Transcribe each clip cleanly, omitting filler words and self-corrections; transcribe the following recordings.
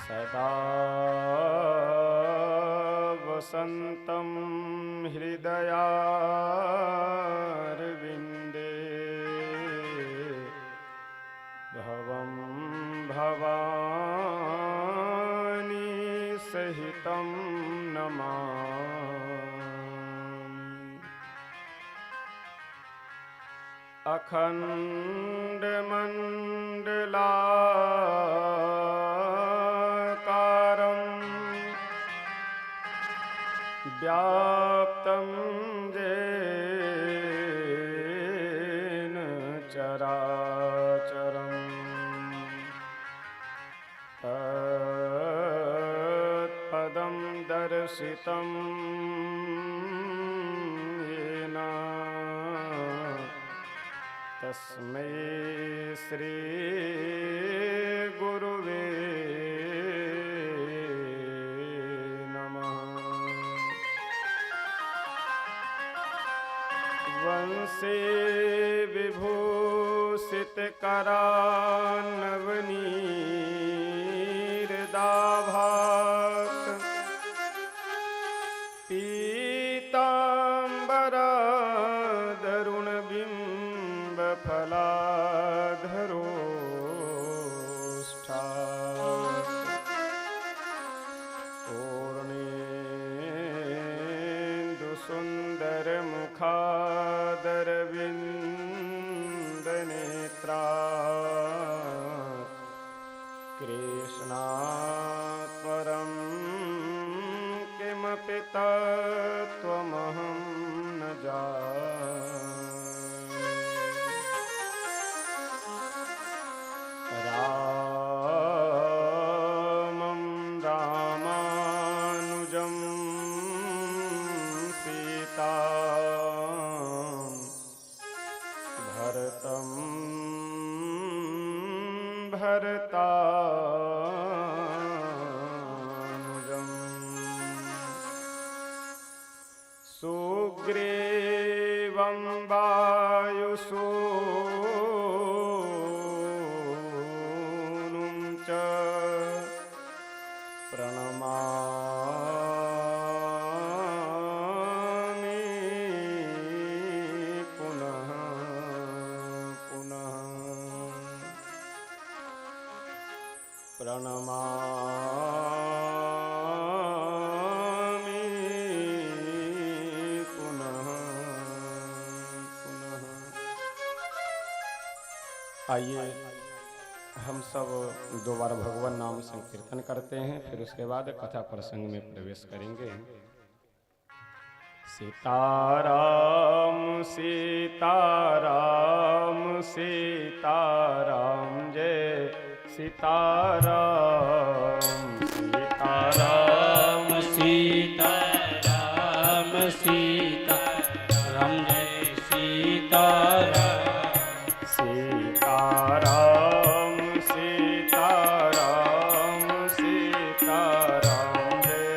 सदा वसन्तं हृदयारविन्दे भवं भवानी सहितं नमामि। अखण्डमण्डलाकारं व्याप्तं येन चराचरं तत्पदं दर्शितं येन तस्मै श्री गुरुवे नमः। वंशे विभूषितकरान्नवनीरदाभात् पीताम्बरधरुणबिम्बफलाधरोष्ठात् पूर्णेन्दुसुन्दरमुखादरविन्दनेत्रात् कृष्णात् परं किमपि तत्त्वमहं न जाने। रामं रामानुजं सीतां भरतं भरतानुजम् सुग्रीवं वायुसूनुं च प्रणमामि पुनः पुनः प्रणमामि पुनः पुनः। आइए हम सब दोबारा भगवान नाम संकीर्तन करते हैं, फिर उसके बाद कथा प्रसंग में प्रवेश करेंगे। सीताराम सीताराम सीताराम जय सीताराम सीताराम सीताराम सीताराम जय सीताराम सीताराम सीताराम सीताराम जय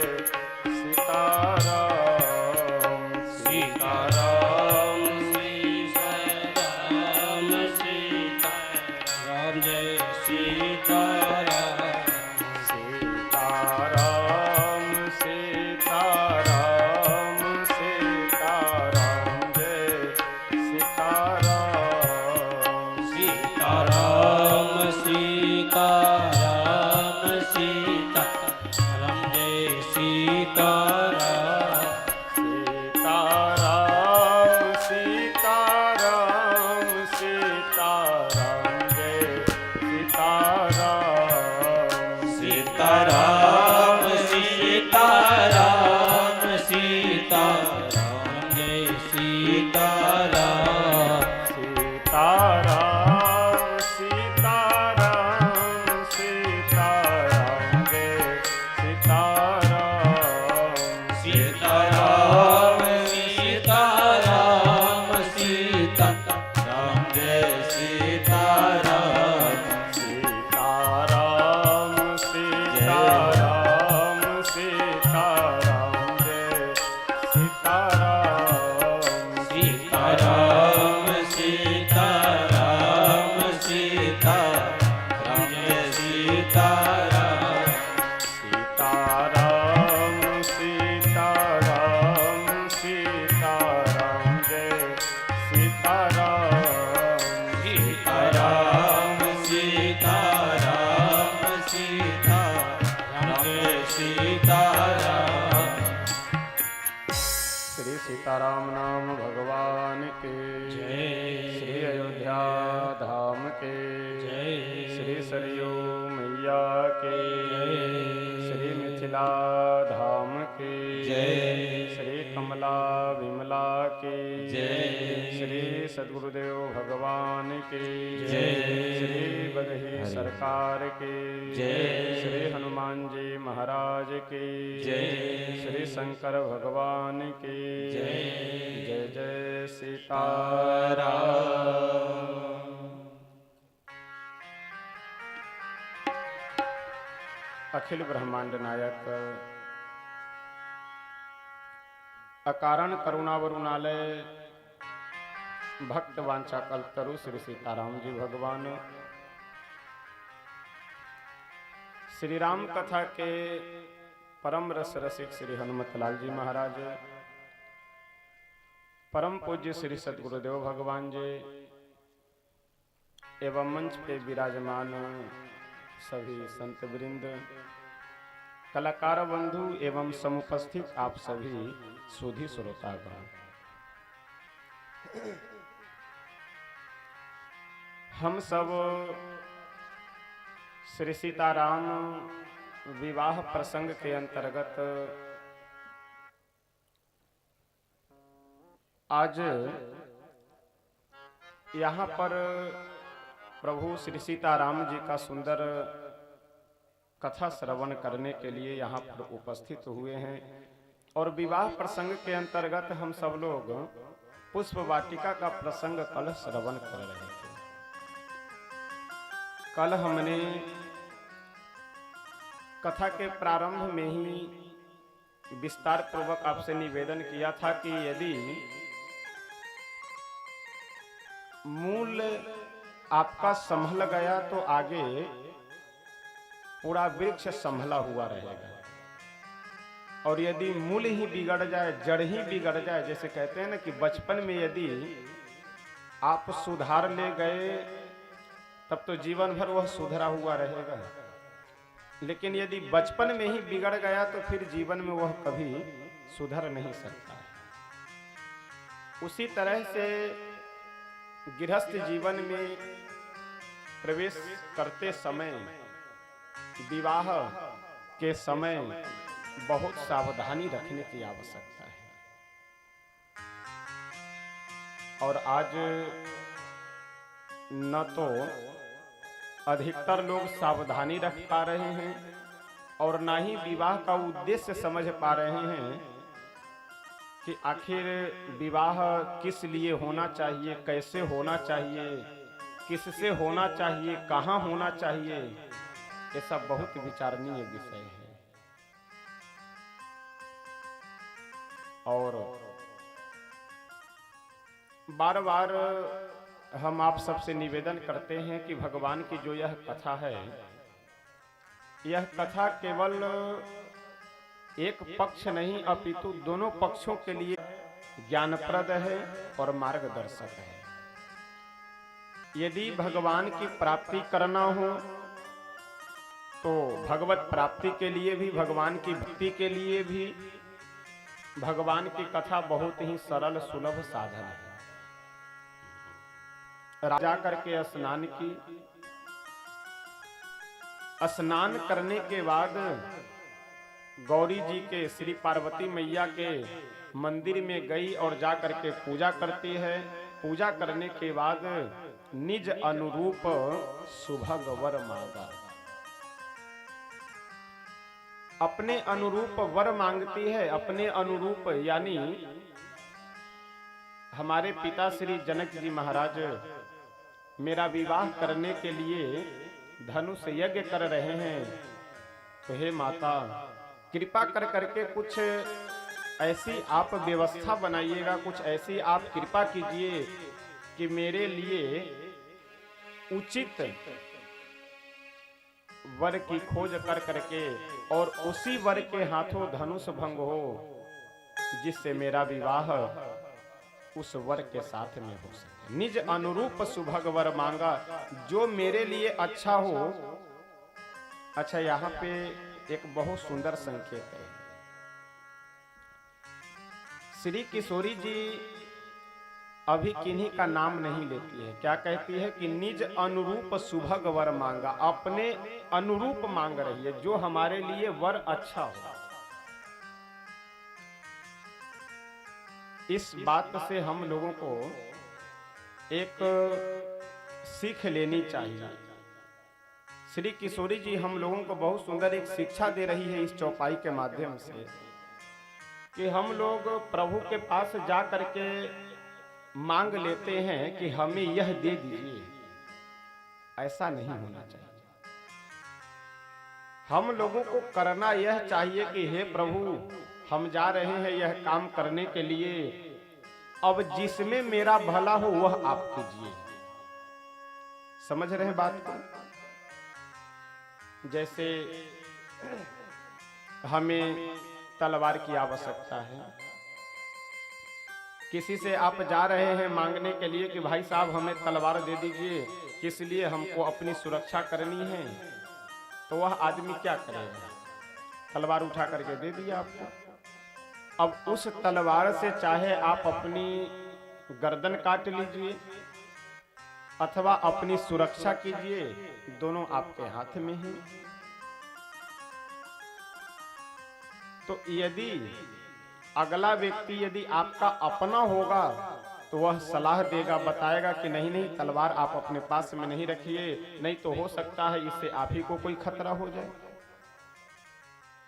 सीताराम सीताराम सीताराम सीताराम जय सीताराम सीताराम सीताराम सीताराम जय सीताराम सीताराम सीताराम सीताराम जय सीताराम सीताराम सीताराम सीताराम जय सीताराम सीताराम सीताराम सीताराम जय सीताराम सीताराम सीताराम सीताराम जय सीताराम सीताराम सीताराम सीताराम जय सीताराम सीताराम सीताराम सीताराम जय सीताराम। श्री सीताराम नाम भगवान के जय। श्री अयोध्या धाम के जय। श्री सरयू मैया के जय। श्री मिथिला धाम के जय। श्री कमला विमला के जय। श्री सद्गुरुदेव भगवान के जय। श्री बदही सरकार के जय। श्री हनुमान जी महाराज के जय। श्री शंकर भगवान के जय। जय जय सीताराम। अखिल ब्रह्मांड नायक अकारण करुणावरुणालय भक्त वांछा कल्पतरु श्री सीताराम जी भगवान श्री राम कथा के परम रस रसिक श्री हनुमत लाल जी महाराज, परम पूज्य श्री सद्गुरुदेव भगवान जी एवं मंच पे विराजमान सभी संत वृंद, कलाकार बंधु एवं समुपस्थित आप सभी सुधी श्रोतागण, हम सब श्री सीताराम विवाह प्रसंग के अंतर्गत आज यहाँ पर प्रभु श्री सीताराम जी का सुंदर कथा श्रवण करने के लिए यहाँ पर उपस्थित हुए हैं। और विवाह प्रसंग के अंतर्गत हम सब लोग पुष्प वाटिका का प्रसंग कल श्रवण कर रहे थे। कल हमने कथा के प्रारंभ में ही विस्तार पूर्वक आपसे निवेदन किया था कि यदि मूल आपका संभल गया तो आगे पूरा वृक्ष संभला हुआ रहेगा, और यदि मूल ही बिगड़ जाए, जड़ ही बिगड़ जाए, जैसे कहते हैं ना कि बचपन में यदि आप सुधार ले गए तब तो जीवन भर वह सुधरा हुआ रहेगा, लेकिन यदि बचपन में ही बिगड़ गया तो फिर जीवन में वह कभी सुधर नहीं सकता है। उसी तरह से गृहस्थ जीवन में प्रवेश करते समय, विवाह के समय बहुत सावधानी रखने की आवश्यकता है। और आज न तो अधिकतर लोग सावधानी रख पा रहे हैं और ना ही विवाह का उद्देश्य समझ पा रहे हैं कि आखिर विवाह किस लिए होना चाहिए, कैसे होना चाहिए, किससे होना चाहिए, कहाँ होना चाहिए। ये सब बहुत विचारणीय विषय है। और बार बार हम आप सबसे निवेदन करते हैं कि भगवान की जो यह कथा है, यह कथा केवल एक पक्ष नहीं अपितु दोनों पक्षों के लिए ज्ञानप्रद है और मार्गदर्शक है। यदि भगवान की प्राप्ति करना हो तो भगवत प्राप्ति के लिए भी, भगवान की भक्ति के लिए भी भगवान की कथा बहुत ही सरल सुलभ साधन है। राजा करके स्नान की, स्नान करने के बाद गौरी जी के, श्री पार्वती मैया के मंदिर में गई और जा करके पूजा करती है। पूजा करने के बाद निज अनुरूप सुभग वर मांगा, अपने अनुरूप वर मांगती है। अपने अनुरूप यानी हमारे पिता श्री जनक जी महाराज मेरा विवाह करने के लिए धनुष यज्ञ कर रहे हैं, तो हे माता कृपा कर करके कुछ ऐसी आप व्यवस्था बनाइएगा, कुछ ऐसी आप कृपा कीजिए कि मेरे लिए उचित वर की खोज कर करके और उसी वर के हाथों धनुष भंग हो, जिससे मेरा विवाह उस वर के साथ में हो सके। निज अनुरूप सुभग वर मांगा, जो मेरे लिए अच्छा हो अच्छा, यहाँ पे एक बहुत सुंदर संकेत है। श्री किशोरी जी अभी किन्हीं का नाम नहीं लेती है। क्या कहती है कि निज अनुरूप सुभग वर मांगा, अपने अनुरूप मांग रही है, जो हमारे लिए वर अच्छा हो। इस बात से हम लोगों को एक सीख लेनी चाहिए। श्री किशोरी जी हम लोगों को बहुत सुंदर एक शिक्षा दे रही है इस चौपाई के माध्यम से, कि हम लोग प्रभु के पास जा करके मांग लेते हैं कि हमें यह दे दीजिए। ऐसा नहीं होना चाहिए। हम लोगों को करना यह चाहिए कि हे प्रभु, हम जा रहे हैं यह काम करने के लिए, अब जिसमें मेरा भला हो वह आप कीजिए। समझ रहे हैं बात को? जैसे हमें तलवार की आवश्यकता है, किसी से आप जा रहे हैं मांगने के लिए कि भाई साहब हमें तलवार दे दीजिए, किस लिए हमको अपनी सुरक्षा करनी है, तो वह आदमी क्या करेगा? तलवार उठा करके दे दिया आपको। अब उस तलवार से चाहे आप अपनी गर्दन काट लीजिए अथवा अपनी सुरक्षा कीजिए, दोनों आपके हाथ में ही। तो यदि अगला व्यक्ति यदि आपका अपना होगा तो वह सलाह देगा, बताएगा कि नहीं नहीं, तलवार आप अपने पास में नहीं रखिए, नहीं तो हो सकता है इससे आप ही को कोई खतरा हो जाए।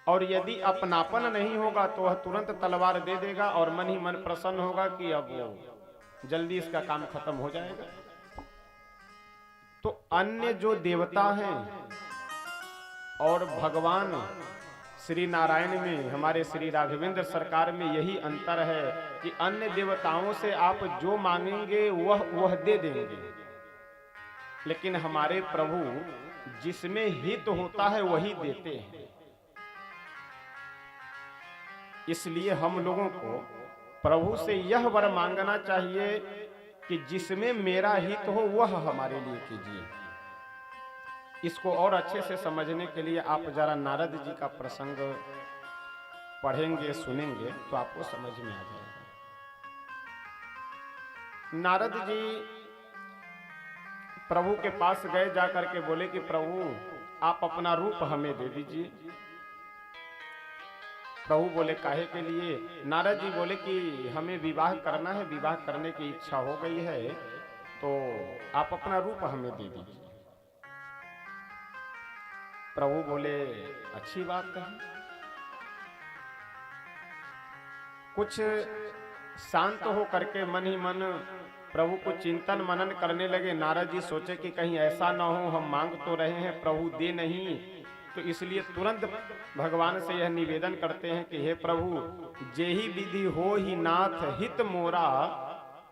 और यदि अपनापन नहीं होगा तो वह तुरंत तलवार दे देगा और मन ही मन प्रसन्न होगा कि अब जल्दी इसका काम खत्म हो जाएगा। तो अन्य जो देवता हैं और भगवान श्री नारायण में, हमारे श्री राघवेंद्र सरकार में यही अंतर है कि अन्य देवताओं से आप जो मांगेंगे वह दे देंगे, लेकिन हमारे प्रभु जिसमें हित होता है वही देते हैं। इसलिए हम लोगों को प्रभु से यह वर मांगना चाहिए कि जिसमें मेरा हित हो वह हमारे लिए कीजिए। इसको और अच्छे से समझने के लिए आप जरा नारद जी का प्रसंग पढ़ेंगे, सुनेंगे तो आपको समझ में आ जाएगा। नारद जी प्रभु के पास गए, जाकर के बोले कि प्रभु आप अपना रूप हमें दे दीजिए। प्रभु बोले काहे के लिए? नारद जी बोले कि हमें विवाह करना है, विवाह करने की इच्छा हो गई है, तो आप अपना रूप हमें दे दीजिए। प्रभु बोले अच्छी बात है। कुछ शांत हो करके मन ही मन प्रभु को चिंतन मनन करने लगे। नारद जी सोचे कि कहीं ऐसा ना हो हम मांग तो रहे हैं प्रभु दे नहीं, तो इसलिए तुरंत भगवान से यह निवेदन करते हैं कि हे प्रभु, जेहि विधि हो ही नाथ हित मोरा,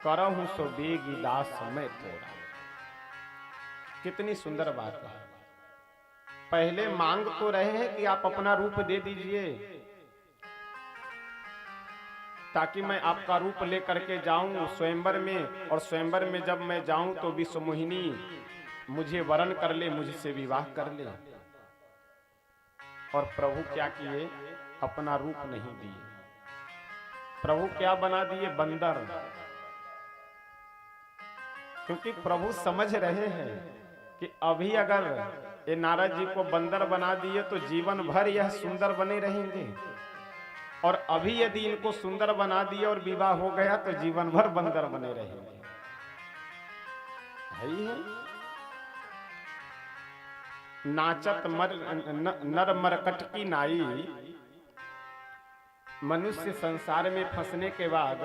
करहु सो बेगी दास समय तोरा। कितनी सुंदर बात है। पहले मांग तो रहे हैं कि आप अपना रूप दे दीजिए ताकि मैं आपका रूप लेकर के जाऊं स्वयंवर में, और स्वयंवर में जब मैं जाऊं तो विश्व मोहिनी मुझे वरण कर ले, मुझसे विवाह कर ले। और प्रभु क्या किए? अपना रूप नहीं दिए। प्रभु क्या बना दिए? बंदर। क्योंकि प्रभु समझ रहे हैं कि अभी अगर ये नारद जी को बंदर बना दिए तो जीवन भर यह सुंदर बने रहेंगे, और अभी यदि इनको सुंदर बना दिए और विवाह हो गया तो जीवन भर बंदर बने रहेंगे। है नाचत नर मरकट की नाई। मनुष्य संसार में फंसने के बाद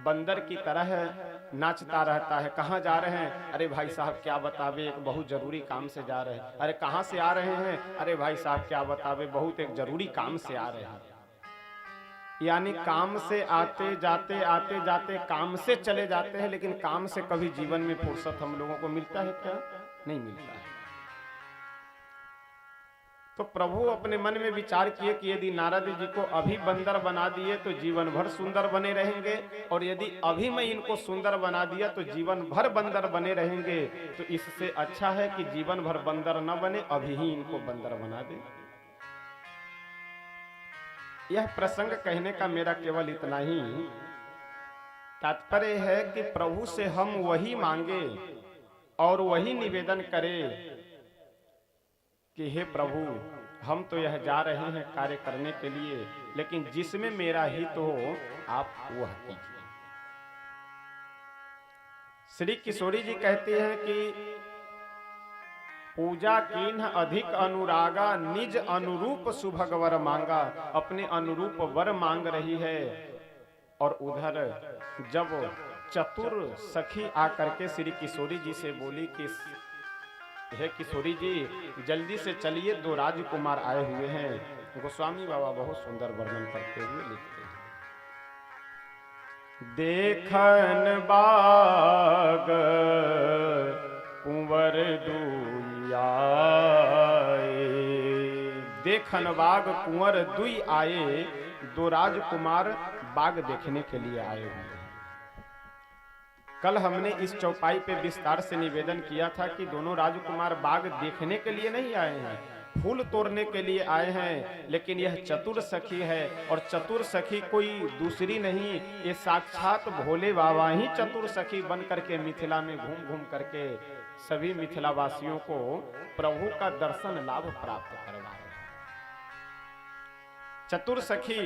बंदर की तरह नाचता रहता है। कहाँ जा रहे हैं? अरे भाई साहब क्या बतावे, एक बहुत जरूरी काम से जा रहे हैं। अरे कहाँ से आ रहे हैं? अरे भाई साहब क्या बतावे, बहुत एक जरूरी काम से आ रहे हैं। यानी काम से आते जाते काम से चले जाते हैं, लेकिन काम से कभी जीवन में फुर्सत हम लोगों को मिलता है क्या? नहीं मिलता है। तो प्रभु अपने मन में विचार किए कि यदि नारद जी को अभी बंदर बना दिए तो जीवन भर सुंदर बने रहेंगे, और यदि अभी मैं इनको सुंदर बना दिया तो जीवन भर बंदर बने रहेंगे। तो इससे अच्छा है कि जीवन भर बंदर न बने, अभी ही इनको बंदर बना दे। यह प्रसंग कहने का मेरा केवल इतना ही तात्पर्य है कि प्रभु से हम वही मांगे और वही निवेदन करें कि हे प्रभु, हम तो यह जा रहे हैं कार्य करने के लिए, लेकिन जिसमें मेरा हित हो आप वह कीजिए। श्री किशोरी जी कहते हैं कि पूजा कीन्ह अधिक अनुरागा, निज अनुरूप सुभग वर मांगा। अपने अनुरूप वर मांग रही है, और उधर जब चतुर सखी आकर के श्री किशोरी जी से बोली कि हे किशोरी जी, जल्दी से चलिए, 2 राजकुमार आए हुए हैं। गोस्वामी बाबा बहुत सुंदर वर्णन करते हुए लिखते हैं, देखन बाग कुंवर दुई आए, देखन बाग कुंवर दुई आए। 2 राजकुमार बाग देखने के लिए आए हुए हैं। कल हमने इस चौपाई पे विस्तार से निवेदन किया था कि दोनों राजकुमार बाग देखने के लिए नहीं आए हैं, फूल तोड़ने के लिए आए हैं। लेकिन यह चतुर सखी है, और चतुर सखी कोई दूसरी नहीं, ये साक्षात भोले बाबा ही चतुर सखी बन करके मिथिला में घूम घूम करके सभी मिथिलावासियों को प्रभु का दर्शन लाभ प्राप्त करवा रहे हैं। चतुर सखी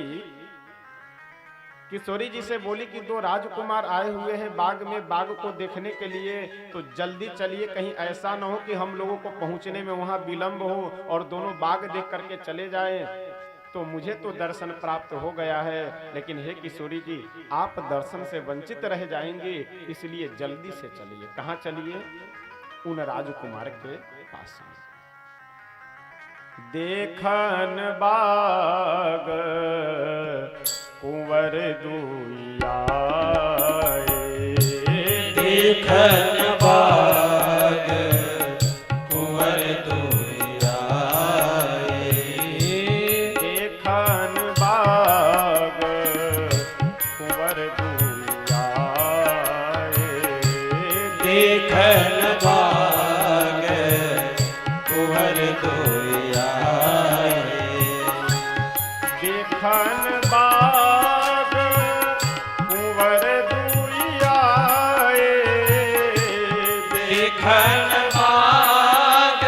किशोरी जी से बोली कि 2 राजकुमार आए हुए हैं बाग में, बाग को देखने के लिए, तो जल्दी चलिए, कहीं ऐसा न हो कि हम लोगों को पहुंचने में वहां विलंब हो और दोनों बाग देख करके चले जाएं। तो मुझे तो दर्शन प्राप्त हो गया है, लेकिन हे किशोरी जी, आप दर्शन से वंचित रह जाएंगे, इसलिए जल्दी से चलिए। कहाँ चलिए? उन राजकुमार के पास। देखन बाग कुंवर दुई आए, देखन बाग कुंवर दुई आए, देखन बाग कुंवर दुई आए, देखन बाग कुंवर दुई आए, देखन बाग कुंवर दुई आए, देखन बाग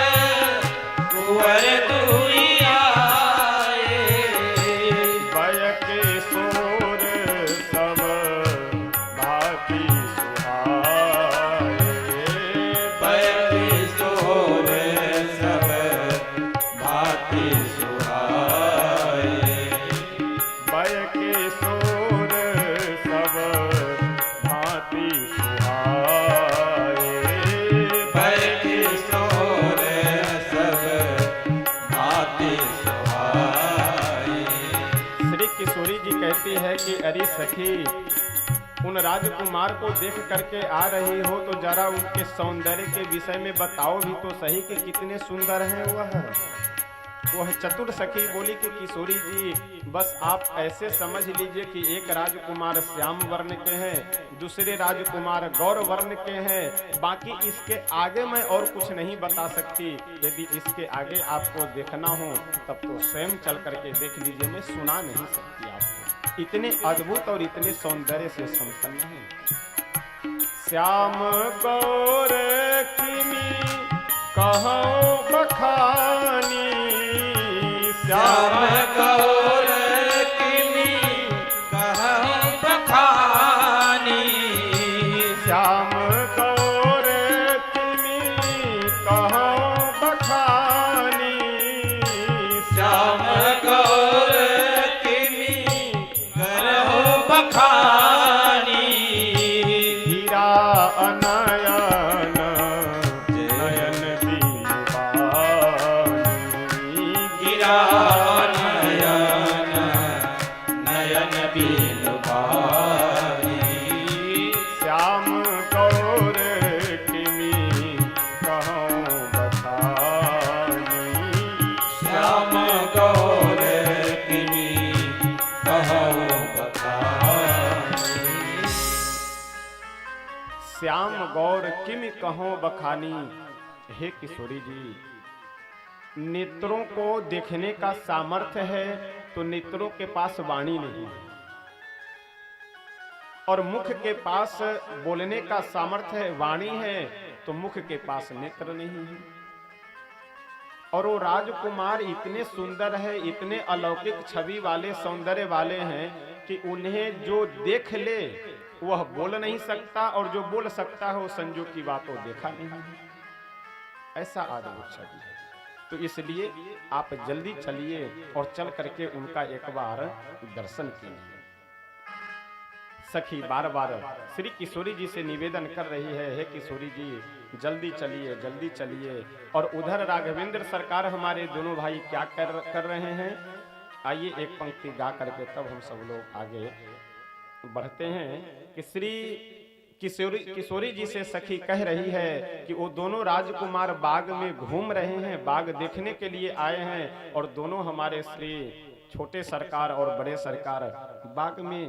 कुंवर दुई आए, बयके सोर सब भांति सुहाए, बयके सोर सब भांति सुहाए, बयके सोर सब भांति सुहाए, बयके सोर सब भांति सुहाए। श्री किशोरी जी कहती है कि अरे सखी, उन राजकुमार को देख करके आ रही हो तो जरा उनके सौंदर्य के विषय में बताओ भी तो सही कि कितने सुंदर हैं वह चतुर सखी बोली कि किशोरी जी, बस आप ऐसे समझ लीजिए कि एक राजकुमार श्याम वर्ण के हैं, दूसरे राजकुमार गौर वर्ण के हैं, बाकी इसके आगे मैं और कुछ नहीं बता सकती। यदि इसके आगे आपको देखना हो तब तो स्वयं चल करके देख लीजिए, मैं सुना नहीं सकती आपको। इतने अद्भुत और इतने सौंदर्य से संपन्न है। श्याम गौर किमी कहो बखानी, श्याम गौर किमी कहो बखानी, श्याम गौर किमी कहो बखानी, श्याम गौर किमी कहो बखानी, हीरा अनयन नयन बीबानी, गिरा नयन नयन बीनुबानी, श्याम गौर किमी कहो बखानी, श्याम श्याम गौर किम कहो बखानी। हे किशोरी जी, नेत्रों को देखने का सामर्थ्य है तो नेत्रों के पास वाणी नहीं है, और मुख के पास बोलने का सामर्थ्य है, वाणी है, तो मुख के पास नेत्र नहीं है। और वो राजकुमार इतने सुंदर है, इतने अलौकिक छवि वाले, सौंदर्य वाले हैं कि उन्हें जो देख ले वह बोल नहीं सकता, और जो बोल सकता है वो संजोग की बात वो देखा नहीं है। ऐसा अद्भुत छवि है। तो इसलिए आप जल्दी चलिए और चल करके उनका एक बार दर्शन कीजिए। सखी बार बार श्री किशोरी जी से निवेदन कर रही है, हे किशोरी जी जल्दी चलिए, जल्दी चलिए। और उधर राघवेंद्र सरकार हमारे दोनों भाई क्या कर रहे हैं, आइए एक पंक्ति गा करके तब हम सब लोग आगे बढ़ते हैं। कि श्री किशोरी जी से सखी कह रही है कि वो दोनों राजकुमार बाग में घूम रहे हैं, बाग देखने के लिए आए हैं, और दोनों हमारे श्री छोटे सरकार और बड़े सरकार बाग में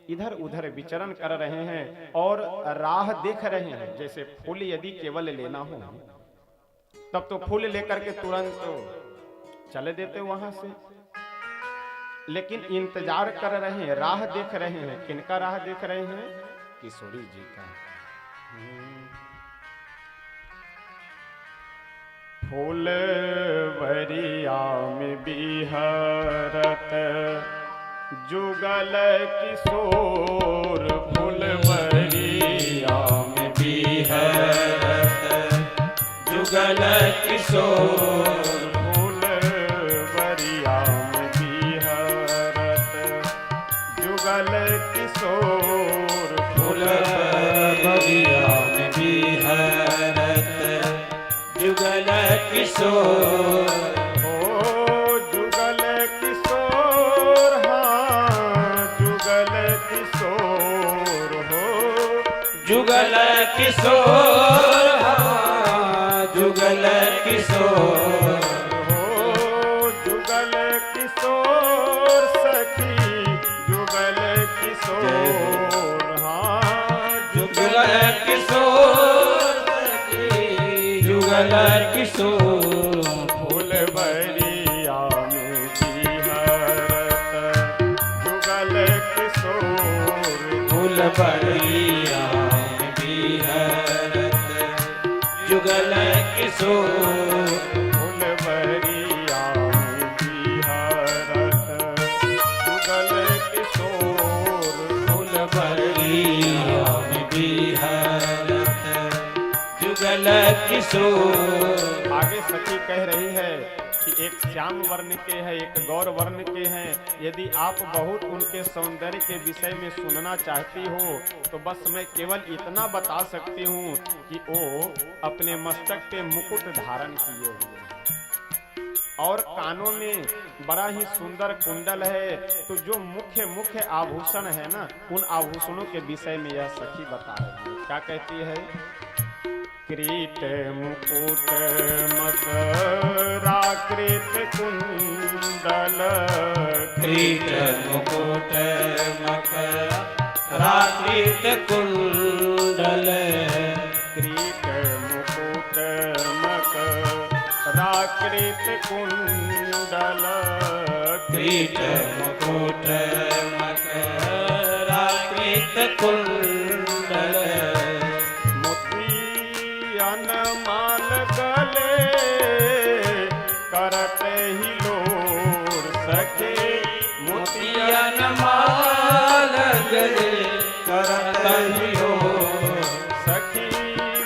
इधर उधर विचरण कर रहे हैं और राह देख रहे हैं। जैसे फूल यदि केवल लेना हो तब तो फूल लेकर के तुरंत तो चले देते वहां से, लेकिन इंतजार कर रहे हैं, राह देख रहे हैं। किनका राह देख रहे हैं? किशोरी जी का। फूल वरिया में बिहरत जुगल किशोर, फूल वरिया में बिहरत जुगल किशोर, फूल वरिया में बिहरत जुगल किशोर, फूल वरिया में बिहरत जुगल किशोर। जुगल किशोर, हाँ जुगल किशोर हो, जुगल किशोर, हाँ जुगल किशोर हो, जुगल किशोर सखी, जुगल किशोर, हाँ जुगल किशोर सखी, जुगल किशोर। फूल बरिया में बिहरत जुगल किशोर, फूल बरिया में बिहरत जुगल किशोर, फूल बरिया में बिहरत जुगल किशोर, फूल बरिया में बिहरत जुगल किशोर। आगे सखी कह रही है कि एक श्याम वर्ण के हैं, एक गौर वर्ण के हैं। यदि आप बहुत उनके सौंदर्य के विषय में सुनना चाहती हो तो बस मैं केवल इतना बता सकती हूँ कि वो अपने मस्तक पे मुकुट धारण किए हुए हैं और कानों में बड़ा ही सुंदर कुंडल है। तो जो मुख्य मुख्य आभूषण है ना, उन आभूषणों के विषय में यह सखी बता रही है। क्या कहती है? क्रीट मुकुट मकराकृत कुंडल, क्रीट मुकुट मकराकृत कुंडल, क्रीट मुकुट मकराकृत कुंडल, क्रीट मुकुट मकराकृत कुंडल, माल गले करते ही लोर सके, मोतियन माल गले करत ही लोर सखी,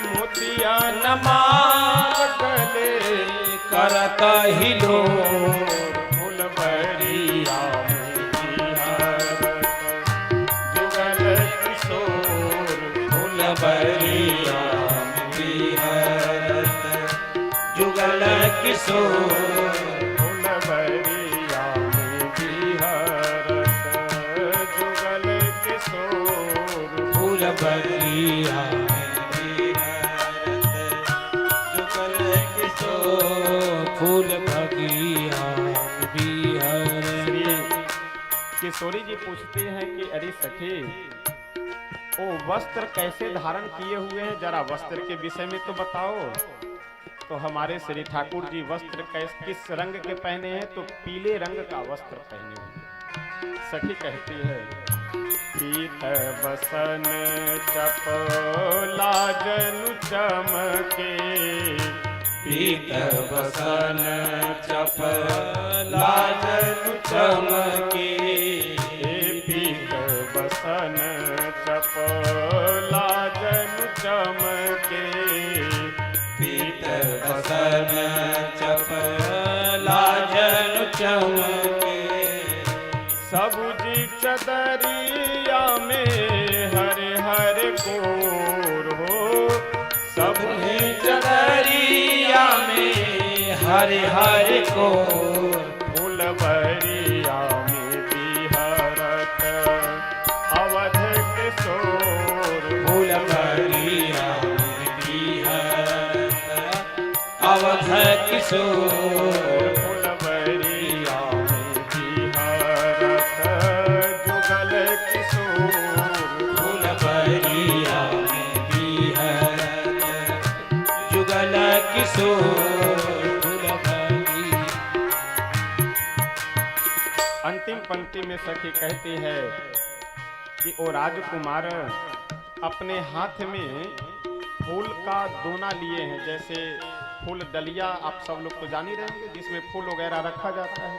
मोतियन माल गले करत ही लोर। फूल बरिया में बिहरत जुगल किशोर, फूल बरिया में बिहरत जुगल किशोर, फूल बरिया में बिहरत जुगल किशोर, फूल बरिया में बिहरत जुगल किशोर, फूल बगिया में बिहरत। किशोरी जी पूछती हैं कि अरे सखी वो वस्त्र कैसे धारण किए हुए हैं, जरा वस्त्र के विषय में तो बताओ। तो हमारे श्री ठाकुर जी वस्त्र किस रंग के पहने हैं, तो पीले रंग का वस्त्र पहने हुए। सखी कहती है, पीत बसन चपला जनु चमके, पीत बसन चपला जनु चमके, पीत बसन चपला जनु चमके, पीत बसन चपला जनु चमके, सबुजी चदरिया में हरे हरे कोर हो, सबुजी चदरिया में हरे हरे कोर, फूलबरिया में बिहरत अवध किशोर, फूलबरिया में बिहरत अवध किशोर, फूलबरिया में बिहरत जुगल किशोर, फूलबरिया में बिहरत जुगल किशोर, फूलबरी। अंतिम पंक्ति में सखी कहती है कि ओ राजकुमार अपने हाथ में फूल का दोना लिए हैं, जैसे फूल डलिया आप सब लोग तो जान ही रहेंगे जिसमें फूल वगैरह रखा जाता है।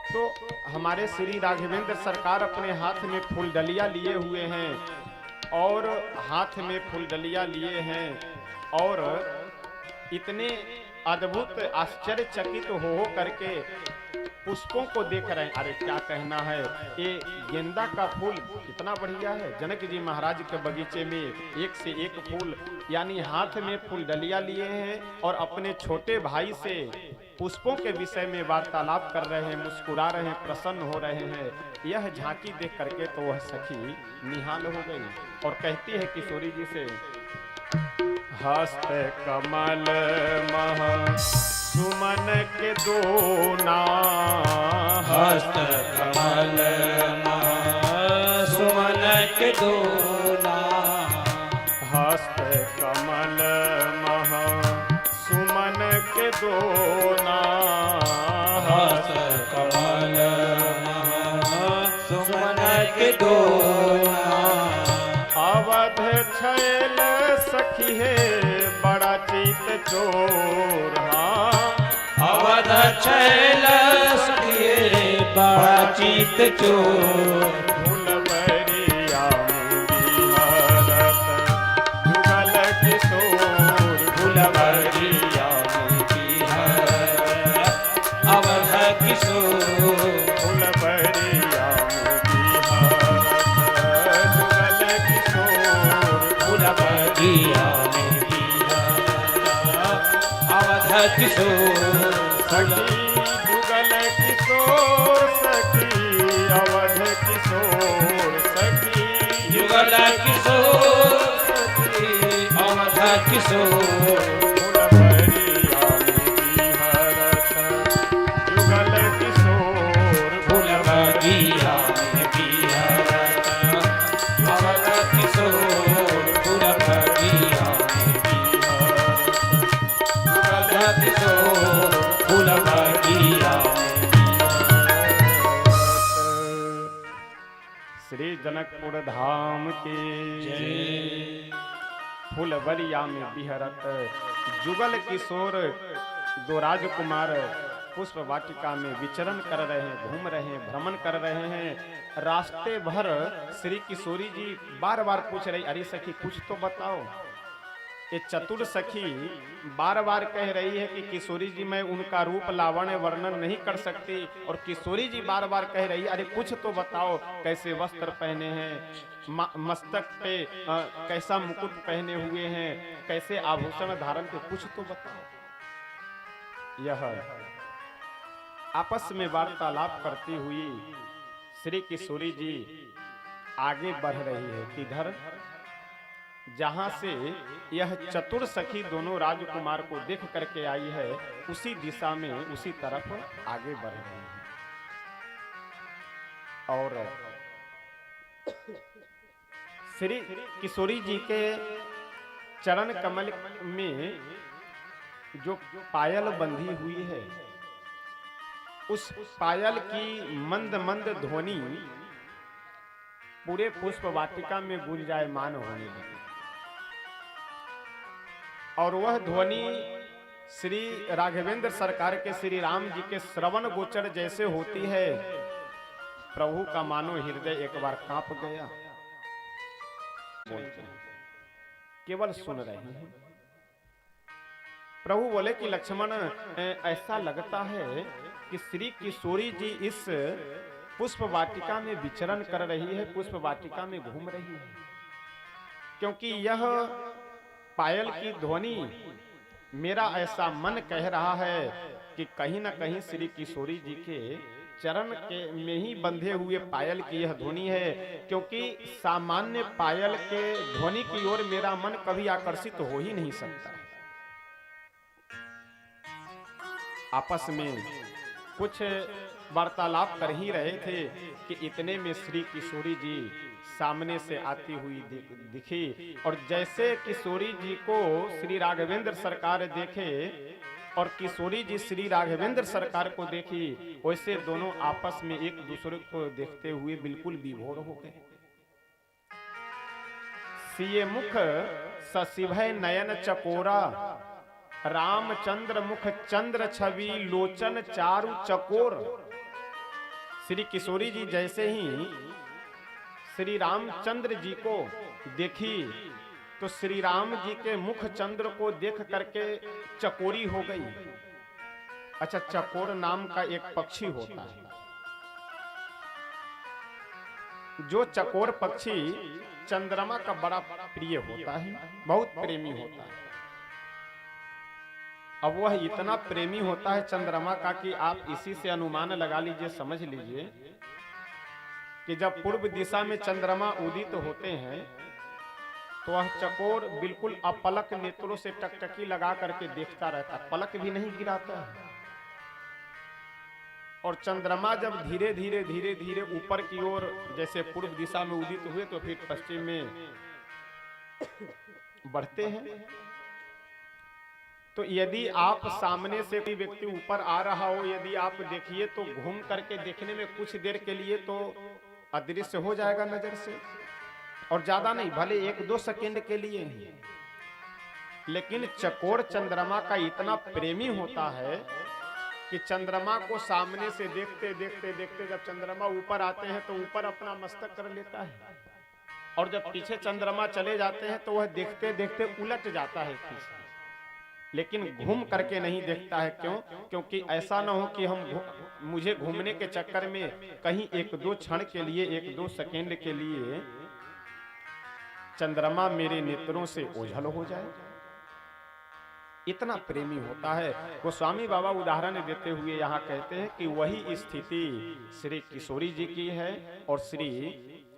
तो हमारे श्री राघवेंद्र सरकार अपने हाथ में फूल डलिया लिए हुए हैं, और हाथ में फूल डलिया लिए हैं, और इतने अद्भुत आश्चर्यचकित हो करके पुष्पों को देख रहे हैं। अरे क्या कहना है, ये गेंदा का फूल कितना बढ़िया है। जनक जी महाराज के बगीचे में एक से एक फूल, यानी हाथ में फूल डलिया लिए हैं और अपने छोटे भाई से पुष्पों के विषय में वार्तालाप कर रहे हैं, मुस्कुरा रहे हैं, प्रसन्न हो रहे हैं। यह झांकी देख करके तो वह सखी निहाल हो गई और कहती है किशोरी जी से, हस्त कमल मह सुमन के दोना, हस्त कमल महा सुमन के दोना, हस्त कमल मह सुमन के दोना, हस्त कमल महा सुमन के दोना, अवध छैल सखी है बड़ा चित चोर, अवध छैल सखिए बड़ा चित चोर, फूलबरिया में बिहरत जुगल किशोर, फूलबरिया में बिहरत अवध किशोर, फूलबरिया में बिहरत जुगल किशोर, फूलबरिया में बिहरत अवध किशोर, सखी जुगल किशोर, सखी अवध किशोर, सखी जुगल किशोर, सखी अवध किशोर, फूलबरिया में बिहरत जुगल किशोर, फूलबरिया में बिहरत अवध किशोर, फूलबरिया में बिहरत जुगल किशोर, फूलबरिया श्री जनकपुर धाम के फूलबरिया में बिहरत जुगल किशोर दो राजकुमार पुष्प वाटिका में विचरण कर रहे हैं, घूम रहे हैं, भ्रमण कर रहे हैं। रास्ते भर श्री किशोरी जी बार बार पूछ रही, अरे सखी कुछ तो बताओ। ये चतुर सखी बार बार कह रही है कि किशोरी जी मैं उनका रूप लावण्य वर्णन नहीं कर सकती, और किशोरी जी बार बार कह रही है अरे कुछ तो बताओ, कैसे वस्त्र पहने हैं, मस्तक पे कैसा मुकुट पहने हुए हैं, कैसे आभूषण धारण के, कुछ तो बताओ। यह आपस में वार्तालाप करती हुई श्री किशोरी जी आगे बढ़ रही है। किधर? जहां से यह चतुर सखी दोनों राजकुमार को देख करके आई है, उसी दिशा में उसी तरफ आगे बढ़ रही है। और श्री किशोरी जी के चरण कमल में जो पायल बंधी हुई है, उस पायल की मंद मंद ध्वनि पूरे पुष्प वाटिका में गुंजायमान होने लगी। और वह ध्वनि श्री राघवेंद्र सरकार के श्री राम जी के श्रवण गोचर जैसे होती है, प्रभु का मानो हृदय एक बार कांप गया। बोलते हैं, केवल सुन रहे हैं। प्रभु बोले कि लक्ष्मण, ऐसा लगता है कि श्री किशोरी जी इस पुष्प वाटिका में विचरण कर रही है, पुष्प वाटिका में घूम रही है, क्योंकि यह पायल की ध्वनि मेरा ऐसा मन कह रहा है कि कहीं ना कहीं श्री किशोरी जी के चरण के में ही बंधे हुए पायल की यह ध्वनि है, क्योंकि सामान्य पायल के ध्वनि की ओर मेरा मन कभी आकर्षित हो ही नहीं सकता। आपस में कुछ वार्तालाप कर ही रहे थे कि इतने में श्री किशोरी जी सामने से आती हुई दिखी। और जैसे किशोरी जी को श्री राघवेंद्र सरकार देखे और किशोरी जी श्री राघवेंद्र सरकार को देखी, वैसे दोनों आपस में एक दूसरे को देखते हुए बिल्कुल विभोर हो गए। सिए मुख सशिभय नयन चकोरा, रामचंद्र मुख चंद्र छवि लोचन चारु चकोर। श्री किशोरी जी जैसे ही श्री रामचंद्र जी को देखी तो श्री राम जी के मुख चंद्र को देख करके चकोरी हो गई। अच्छा, चकोर नाम का एक पक्षी होता है, जो चकोर पक्षी चंद्रमा का बड़ा प्रिय होता है, बहुत प्रेमी होता है। अब वह इतना प्रेमी होता है चंद्रमा का कि आप इसी से अनुमान लगा लीजिए, समझ लीजिए कि जब पूर्व दिशा में चंद्रमा उदित होते हैं तो वह चकोर बिल्कुल अपलक नेत्रों से टकटकी लगा करके देखता रहता, पलक भी नहीं गिराता है। और चंद्रमा जब धीरे धीरे धीरे धीरे ऊपर की ओर जैसे पूर्व दिशा में उदित हुए तो फिर पश्चिम में बढ़ते हैं। तो यदि आप सामने से कोई व्यक्ति ऊपर आ रहा हो, यदि आप देखिए तो घूम करके देखने में कुछ देर के लिए तो अदृश्य हो जाएगा नजर से, और ज्यादा नहीं, भले 1-2 सेकंड के लिए ही। लेकिन चकोर चंद्रमा का इतना प्रेमी होता है कि चंद्रमा को सामने से देखते देखते देखते जब चंद्रमा ऊपर आते हैं तो ऊपर अपना मस्तक कर लेता है, और जब पीछे चंद्रमा चले जाते हैं तो वह देखते देखते उलट जाता है पीछे, लेकिन घूम करके नहीं देखता है। क्यों? क्योंकि ऐसा ना हो कि मुझे घूमने के चक्कर में कहीं 1-2 क्षण के लिए 1-2 सेकंड के लिए चंद्रमा मेरे नेत्रों से ओझल हो जाए। इतना प्रेमी होता है। गोस्वामी बाबा उदाहरण देते हुए यहाँ कहते हैं कि वही स्थिति श्री किशोरी जी की है और श्री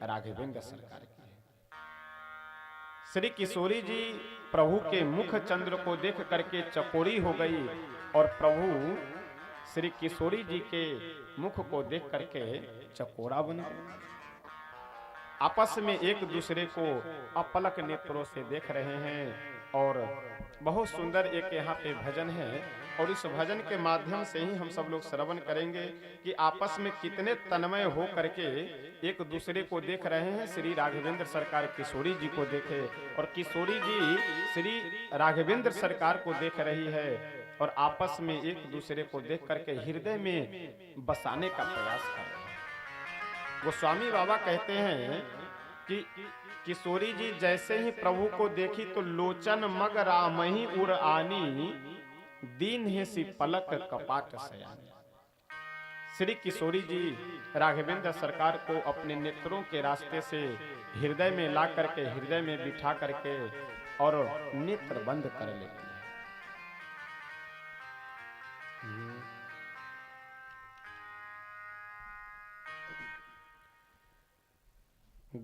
राघवेंद्र सरकार की है। श्री किशोरी जी प्रभु के मुख चंद्र को देख करके चकोरी हो गई और प्रभु श्री किशोरी जी के मुख को देख करके चकोरा बन गए। आपस में एक दूसरे को अपलक नेत्रों से देख रहे हैं। और बहुत सुंदर एक यहाँ पे भजन है, और इस भजन के माध्यम से ही हम सब लोग श्रवण करेंगे कि आपस में कितने तन्मय हो करके एक दूसरे को देख रहे हैं। श्री राघवेंद्र सरकार किशोरी जी को देखे और किशोरी जी श्री राघवेंद्र सरकार को देख रही है, और आपस में एक दूसरे को देख करके हृदय में बसाने का प्रयास कर रहे हैं। गोस्वामी बाबा कहते हैं कि किशोरी जी जैसे ही प्रभु को देखी तो लोचन मग रामही उर आनी, दीन है सी पलक कपाट सयानी। श्री किशोरी जी राघवेंद्र सरकार को अपने नेत्रों के रास्ते से हृदय में ला करके हृदय में बिठा करके और नेत्र बंद कर लेते हैं।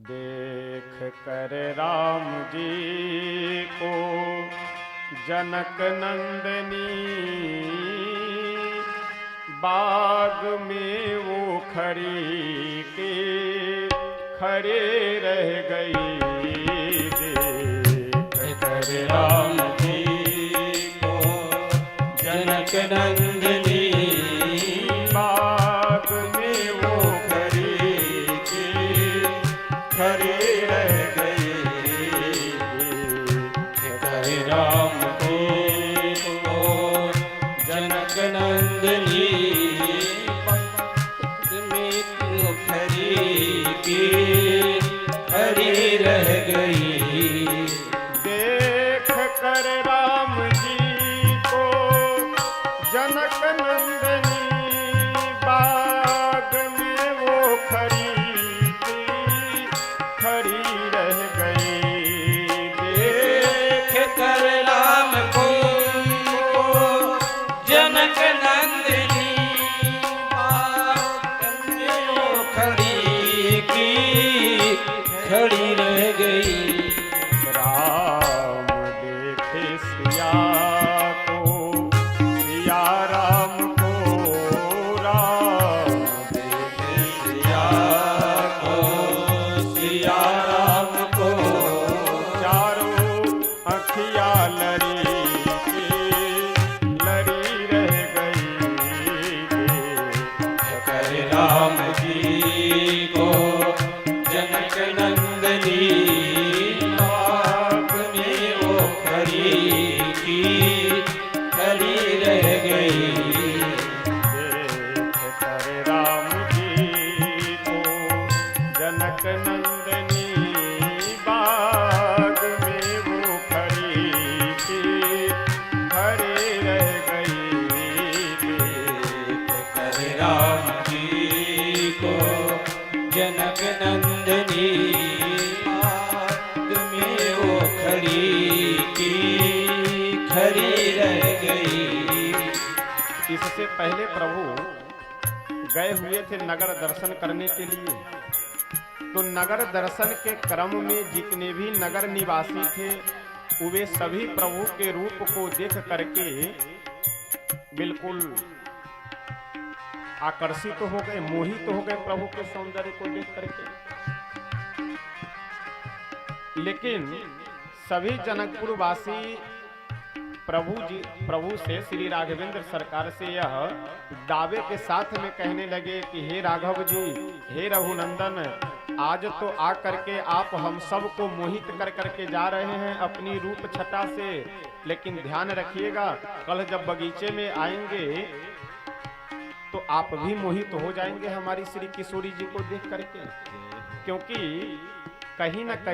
देख कर राम जी को जनक नंदनी, बाग में वो खड़ी के खड़े रह गई। की खड़ी रह गई। देख कर राम जी को जनक नंदनी बाग में वो खड़ी थी, खड़ी रह गई। देख कर राम को जनक नंदनी बाग में वो खड़ी की खड़ी रह गई। राम देखे सिया को, सिया राम को, राम देखे सिया को, सिया राम को, चारों अखिया लरी रह गई। कर राम जी को जनक नंदनी बाग में वो खड़ी की खड़ी रह गई। देख कर राम जी को जनक नंदनी बाग में वो खड़ी थी, खड़ी रह गई। देख कर राम जी को जनक नंदनी बाग में वो खड़ी की खड़ी रह गई। इससे पहले प्रभु गए हुए थे नगर दर्शन करने के लिए। तो नगर दर्शन के क्रम में जितने भी नगर निवासी थे वे सभी प्रभु के रूप को देख करके बिल्कुल आकर्षित हो गए, मोहित हो गए प्रभु के सौंदर्य को देख करके। लेकिन सभी जनकपुर वासी प्रभु से श्री राघवेंद्र सरकार से यह दावे के साथ में कहने लगे कि हे राघव जी, हे रघुनंदन, आज तो आ करके आप हम सब को मोहित कर करके जा रहे हैं अपनी रूप छटा से। लेकिन ध्यान रखिएगा, कल जब बगीचे में आएंगे तो आप भी मोहित हो जाएंगे हमारी श्री किशोरी जी को देख करके, क्योंकि कहीं न कहीं